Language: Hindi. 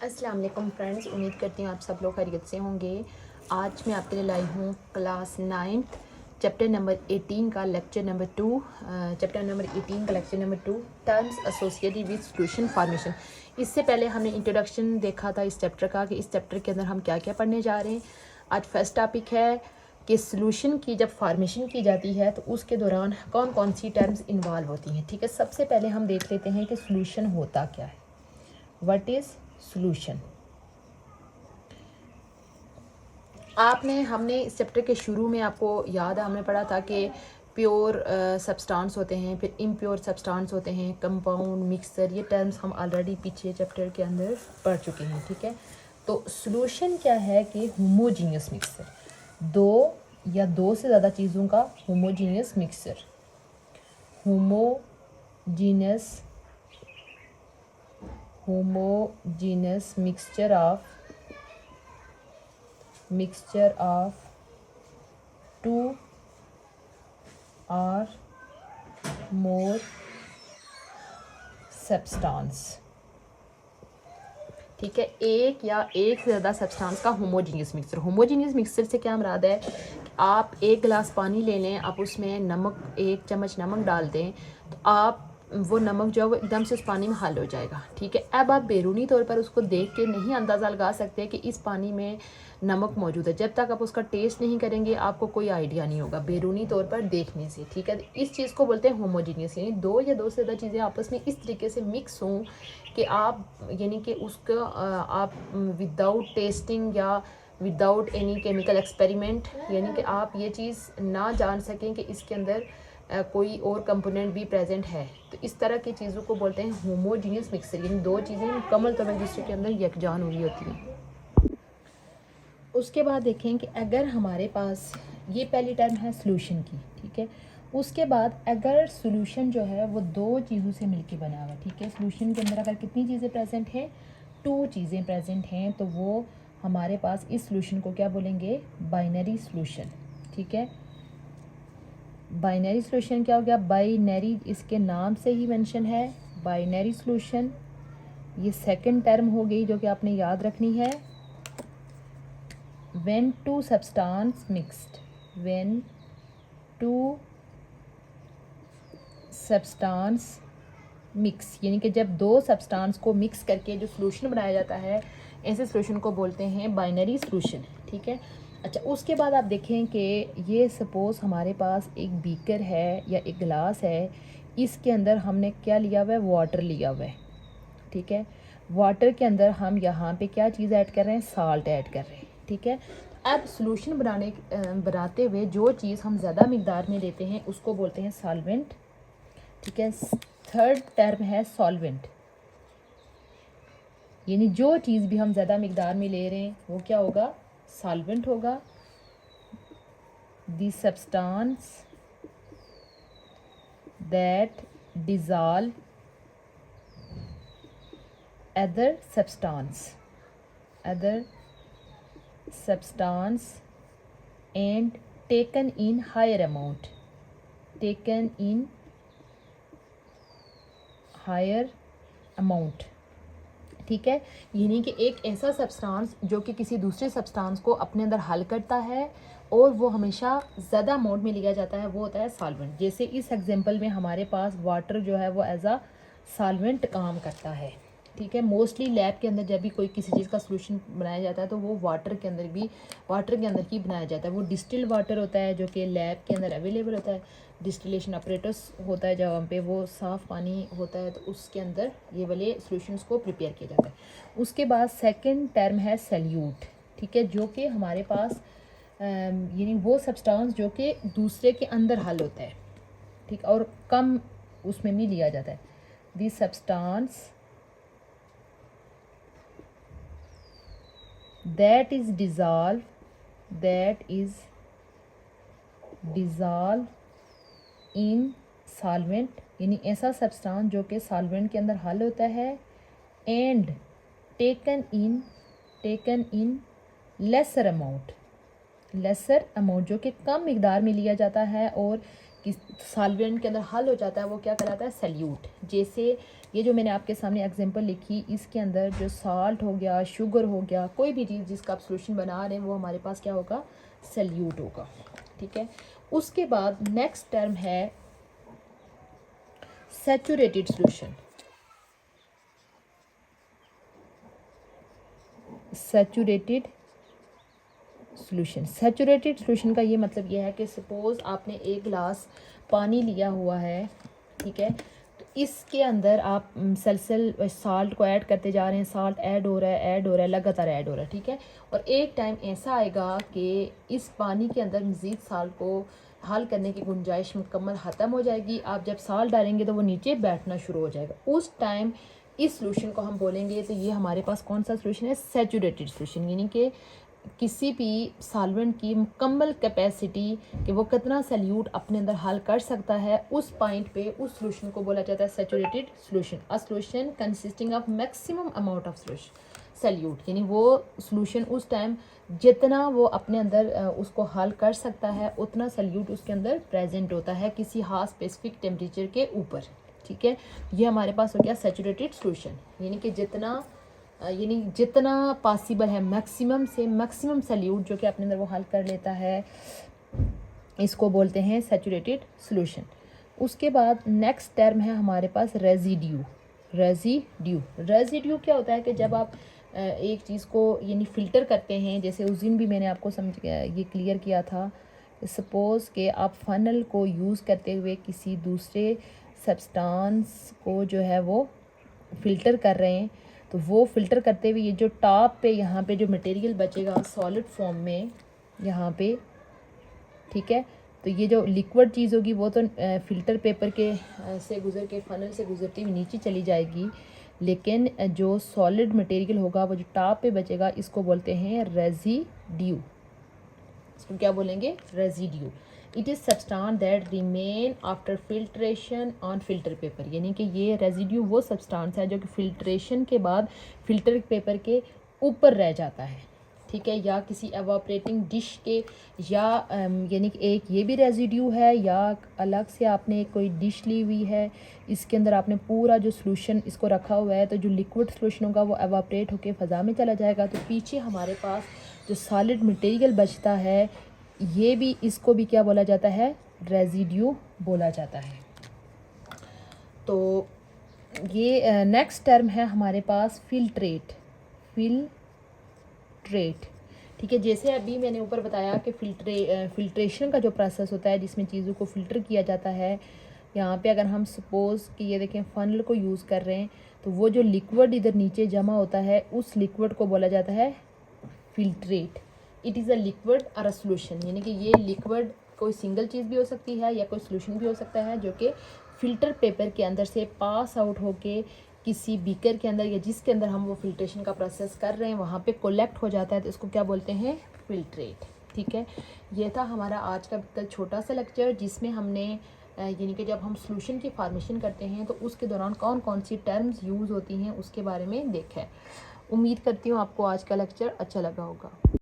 अस्सलाम वालेकुम फ्रेंड्स, उम्मीद करती हूँ आप सब लोग खैरियत से होंगे। आज मैं आपके लिए लाई हूँ क्लास 9th चैप्टर नंबर 18 का lecture number 2 terms associated with solution formation. इससे पहले हमने इंट्रोडक्शन देखा था इस चैप्टर का कि इस चैप्टर के अंदर हम क्या क्या पढ़ने जा रहे हैं। आज फर्स्ट टॉपिक है कि सॉल्यूशन की जब फॉर्मेशन की जाती है तो उसके दौरान कौन कौन सी टर्म्स इन्वॉल्व होती हैं। ठीक है, सबसे पहले हम देख लेते हैं कि सॉल्यूशन होता क्या है। What is solution. हमने इस चैप्टर के शुरू में आपको याद है हमने पढ़ा था कि प्योर सब्सटेंस होते हैं, फिर इम्प्योर सब्सटेंस होते हैं, कंपाउंड, मिक्सचर, ये टर्म्स हम ऑलरेडी पीछे चैप्टर के अंदर पढ़ चुके हैं। ठीक है, तो सॉल्यूशन क्या है कि होमोजीनियस मिक्सचर, दो या दो से ज़्यादा चीज़ों का homogeneous mixture, homogeneous mixture of two or more substance। ठीक है, एक या एक से ज़्यादा सब्सटेंस का होमोजीनियस मिक्सचर से क्या मुराद है कि आप एक गिलास पानी ले लें, आप उसमें नमक, एक चम्मच नमक डाल दें, तो आप वो नमक जो है वो एकदम से उस पानी में हल हो जाएगा। ठीक है, अब आप बैरूनी तौर पर उसको देख के नहीं अंदाज़ा लगा सकते कि इस पानी में नमक मौजूद है। जब तक आप उसका टेस्ट नहीं करेंगे आपको कोई आइडिया नहीं होगा बैरूनी तौर पर देखने से। ठीक है, इस चीज़ को बोलते हैं होमोजीनियस, यानी दो या दो से ज़्यादा चीज़ें आपस में इस तरीके से मिक्स हों कि आप यानी कि उसका आप विदाउट टेस्टिंग या विदाउट एनी केमिकल एक्सपेरिमेंट, यानी कि आप ये चीज़ ना जान सकें कि इसके अंदर कोई और कंपोनेंट भी प्रेजेंट है। तो इस तरह की चीज़ों को बोलते हैं होमोजीनियस मिक्सचर, यानी दो चीज़ें मुकम्मल तौर पर दूसरे के अंदर यकजान हुई होती हैं। उसके बाद देखें कि अगर हमारे पास ये पहली टर्म है सॉल्यूशन की। ठीक है, उसके बाद अगर सॉल्यूशन जो है वो दो चीज़ों से मिलके बना हुआ है। ठीक है, सॉल्यूशन के अंदर अगर कितनी चीज़ें प्रेजेंट हैं, टू चीज़ें प्रेजेंट हैं, तो वो हमारे पास इस सॉल्यूशन को क्या बोलेंगे, बाइनरी सॉल्यूशन। ठीक है, बाइनरी सॉल्यूशन क्या हो गया, बाइनरी इसके नाम से ही मेंशन है, बाइनरी सॉल्यूशन। ये सेकंड टर्म हो गई जो कि आपने याद रखनी है। when two substance mixed, when two substance mix, यानी कि जब दो सब्सटेंस को मिक्स करके जो सॉल्यूशन बनाया जाता है, ऐसे सॉल्यूशन को बोलते हैं बाइनरी सॉल्यूशन। ठीक है, अच्छा, उसके बाद आप देखें कि ये सपोज़ हमारे पास एक बीकर है या एक गिलास है, इसके अंदर हमने क्या लिया हुआ है, वाटर लिया हुआ है। ठीक है, वाटर के अंदर हम यहाँ पे क्या चीज़ ऐड कर रहे हैं, साल्ट ऐड कर रहे हैं। ठीक है, अब सॉल्यूशन बनाते हुए जो चीज़ हम ज़्यादा मिकदार में लेते हैं उसको बोलते हैं सॉल्वेंट। ठीक है, थर्ड टर्म है सॉल्वेंट, यानी जो चीज़ भी हम ज़्यादा मिकदार में ले रहे हैं वो क्या होगा, सॉल्वेंट होगा। The substance that dissolve other substance and taken in higher amount, ठीक है, यानी कि एक ऐसा सब्सटेंस जो कि किसी दूसरे सब्सटेंस को अपने अंदर हल करता है और वो हमेशा ज़्यादा अमाउंट में लिया जाता है, वो होता है सॉल्वेंट। जैसे इस एग्जांपल में हमारे पास वाटर जो है वो एज अ सॉल्वेंट काम करता है। ठीक है, मोस्टली लैब के अंदर जब भी कोई किसी चीज़ का सॉल्यूशन बनाया जाता है तो वो वाटर के अंदर ही बनाया जाता है। वो डिस्टिल्ड वाटर होता है जो कि लैब के अंदर अवेलेबल होता है। डिस्टिलेशन ऑपरेटर्स होता है जहाँ पे वो साफ़ पानी होता है, तो उसके अंदर ये वाले सॉल्यूशंस को प्रिपेयर किया जाता है। उसके बाद सेकंड टर्म है सल्यूट। ठीक है, जो कि हमारे पास यानी वो सब्सटेंस जो कि दूसरे के अंदर हल होता है। ठीक, और कम उसमें भी लिया जाता है। दी substance that is dissolve in solvent, यानी ऐसा सब्सटेंस जो कि सॉल्वेंट के अंदर हल होता है, and taken in lesser amount जो कि कम मिकदार में लिया जाता है और किस सॉल्वेंट के अंदर हल हो जाता है, वो क्या कहलाता है, सल्यूट। जैसे ये जो मैंने आपके सामने एग्जांपल लिखी, इसके अंदर जो साल्ट हो गया, शुगर हो गया, कोई भी चीज़ जिसका आप सोल्यूशन बना रहे हैं वो हमारे पास क्या होगा, सल्यूट होगा। ठीक है, उसके बाद नेक्स्ट टर्म है सैचुरेटेड सोल्यूशन। सैचुरेटेड सोल्यूशन का ये मतलब ये है कि सपोज़ आपने एक गिलास पानी लिया हुआ है, ठीक है, तो इसके अंदर आप सलसल साल्ट को ऐड करते जा रहे हैं, साल्ट ऐड हो रहा है, लगातार ऐड हो रहा है। ठीक है, और एक टाइम ऐसा आएगा कि इस पानी के अंदर मज़ीद साल्ट को हल करने की गुंजाइश मुकम्मल ख़त्म हो जाएगी। आप जब साल्ट डालेंगे तो वो नीचे बैठना शुरू हो जाएगा। उस टाइम इस सोल्यूशन को हम बोलेंगे तो ये हमारे पास कौन सा सोल्यूशन है, सैचुरेटेड सोल्यूशन, यानी कि किसी भी सॉल्वेंट की मुकम्मल कैपेसिटी कि वो कितना सल्यूट अपने अंदर हल कर सकता है, उस पॉइंट पे उस सोल्यूशन को बोला जाता है saturated solution. A solution consisting of maximum amount of solute, यानी वो सोल्यूशन उस टाइम जितना वो अपने अंदर उसको हल कर सकता है उतना सल्यूट उसके अंदर प्रेजेंट होता है किसी हाँ स्पेसिफिक टेम्परेचर के ऊपर। ठीक है, ये हमारे पास हो गया सैचुरेटेड सोल्यूशन, यानी जितना पॉसिबल है मैक्सिमम से मैक्सिमम सल्यूट जो कि अपने अंदर वो हल कर लेता है, इसको बोलते हैं सैचुरेटेड सोल्यूशन। उसके बाद नेक्स्ट टर्म है हमारे पास रेजिड्यू क्या होता है कि जब आप एक चीज़ को यानी फ़िल्टर करते हैं, जैसे उस दिन भी मैंने आपको ये क्लियर किया था, सपोज़ कि आप फ़नल को यूज़ करते हुए किसी दूसरे सब्सटेंस को जो है वो फ़िल्टर कर रहे हैं, तो वो फ़िल्टर करते हुए ये जो टॉप पे यहाँ पे जो मटेरियल बचेगा सॉलिड फॉर्म में यहाँ पे, ठीक है, तो ये जो लिक्विड चीज़ होगी वो तो फ़िल्टर पेपर के से गुज़र के फ़नल से गुज़रती हुई नीचे चली जाएगी, लेकिन जो सॉलिड मटेरियल होगा वो जो टॉप पे बचेगा इसको बोलते हैं रेजिड्यू। इसको क्या बोलेंगे, residue. It is substance that remain after filtration on filter paper, यानी कि ये रेजिड्यू वो सब्सटेंस है जो कि फिल्ट्रेशन के बाद फिल्टर पेपर के ऊपर रह जाता है। ठीक है, या किसी एवापोरेटिंग डिश के, या यानी कि एक ये भी रेजिड्यू है, या अलग से आपने कोई डिश ली हुई है, इसके अंदर आपने पूरा जो सोल्यूशन इसको रखा हुआ है, तो जो लिक्विड सोल्यूशन होगा वो एवापोरेट होकर फ़ज़ा में चला जाएगा, तो पीछे हमारे पास जो सॉलिड मटेरियल बचता है ये भी, इसको भी क्या बोला जाता है, रेजिड्यू बोला जाता है। तो ये नेक्स्ट टर्म है हमारे पास फिल्ट्रेट। ठीक है, जैसे अभी मैंने ऊपर बताया कि फिल्ट्रेशन का जो प्रोसेस होता है जिसमें चीज़ों को फ़िल्टर किया जाता है, यहाँ पे अगर हम सपोज़ कि ये देखें फ़नल को यूज़ कर रहे हैं, तो वो जो लिक्विड इधर नीचे जमा होता है उस लिक्विड को बोला जाता है filtrate. It is a liquid और अ सोल्यूशन, यानी कि ये लिक्विड कोई सिंगल चीज़ भी हो सकती है या कोई सोल्यूशन भी हो सकता है जो कि फ़िल्टर पेपर के अंदर से पास आउट होके किसी बीकर के अंदर या जिसके अंदर हम वो फिल्ट्रेशन का प्रोसेस कर रहे हैं वहाँ पे कलेक्ट हो जाता है, तो इसको क्या बोलते हैं, फिल्ट्रेट। ठीक है, ये था हमारा आज का छोटा सा लेक्चर जिसमें हमने यानी कि जब हम सोल्यूशन की फार्मेशन करते हैं तो उसके दौरान कौन कौन सी टर्म्स यूज़ होती हैं उसके बारे में देखा है। उम्मीद करती हूँ आपको आज का लेक्चर अच्छा लगा होगा।